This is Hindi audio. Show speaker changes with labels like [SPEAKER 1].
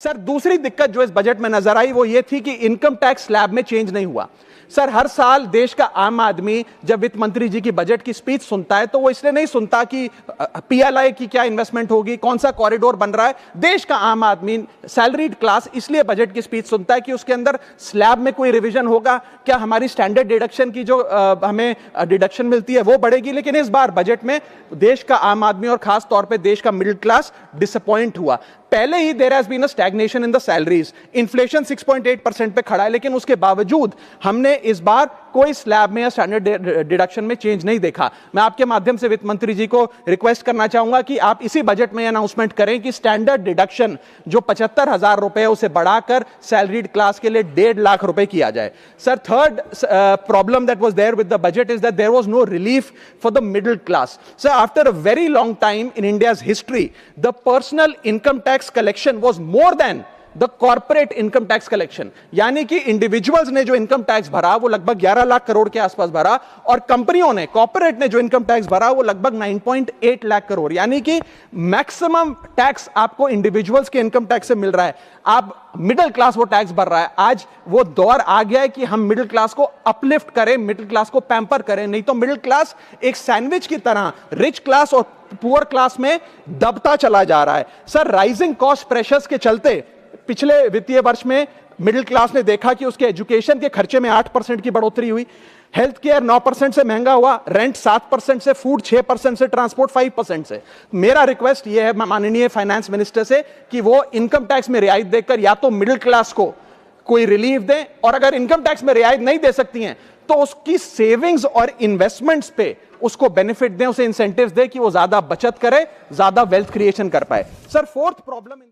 [SPEAKER 1] सर दूसरी दिक्कत जो इस बजट में नजर आई वो ये थी कि इनकम टैक्स स्लैब में चेंज नहीं हुआ। सर हर साल देश का आम आदमी जब वित्त मंत्री जी की बजट की स्पीच सुनता है तो वो इसलिए नहीं सुनता कि पीएलआई की क्या इन्वेस्टमेंट होगी, कौन सा कॉरिडोर बन रहा है। देश का आम आदमी सैलरीड क्लास इसलिए बजट की स्पीच सुनता है कि उसके अंदर स्लैब में कोई रिवीजन होगा, क्या हमारी स्टैंडर्ड डिडक्शन की जो हमें डिडक्शन मिलती है वो बढ़ेगी। लेकिन इस बार बजट में देश का आम आदमी और खास तौर पर देश का मिडिल क्लास डिसअपॉइंट हुआ। पहले ही there has been a stagnation in the salaries, inflation 6.8% पे खड़ा है, लेकिन उसके बावजूद हमने इस बार कोई स्लैब में या स्टैंडर्ड डिडक्शन में चेंज नहीं देखा। मैं आपके माध्यम से वित्त मंत्री जी को रिक्वेस्ट करना चाहूंगा कि आप इसी बजट में अनाउंसमेंट करें कि स्टैंडर्ड डिडक्शन जो 75,000 रुपए है उसे बढ़ाकर सैलरीड क्लास के लिए 1.5 लाख रुपए किया जाए। Sir third problem that was there with the budget is that there was no relief for the middle class. Sir after a very long time in India's history the personal income tax collection was more than the corporate income tax collection, यानी कि इंडिविजुअल्स ने जो इनकम टैक्स भरा वो लगभग 11 लाख करोड़ के आसपास भरा और कंपनियों ने, कॉर्पोरेट ने जो इनकम टैक्स भरा वो लगभग 9.8 लाख करोड़, यानी कि मैक्सिमम टैक्स आपको इंडिविजुअल्स के इनकम टैक्स से मिल रहा है। आप मिडिल क्लास वो टैक्स भर रहा है। आज वो दौर आ गया है कि हम मिडिल क्लास को अपलिफ्ट करें, मिडिल क्लास को पैम्पर करें, नहीं तो मिडिल क्लास एक सैंडविच की तरह रिच क्लास और पुअर क्लास में दबता चला जा रहा है। सर राइजिंग कॉस्ट प्रेशर्स के चलते पिछले वित्तीय वर्ष में मिडिल क्लास ने देखा कि उसके एजुकेशन के खर्चे में 8% की बढ़ोतरी हुई, हेल्थ केयर 9% से महंगा हुआ, रेंट 7% से, फूड 6% से, ट्रांसपोर्ट 5% से। मेरा रिक्वेस्ट यह है माननीय फाइनेंस मिनिस्टर से कि वो इनकम टैक्स में रियायत देकर या तो मिडिल क्लास को कोई रिलीफ दें, और अगर इनकम टैक्स में रियायत नहीं दे सकती हैं तो उसकी सेविंग्स और इन्वेस्टमेंट्स पे उसको बेनिफिट दें, उसे इंसेंटिव्स दें कि वो ज्यादा बचत करे, ज्यादा वेल्थ क्रिएशन कर पाए। Sir fourth problem in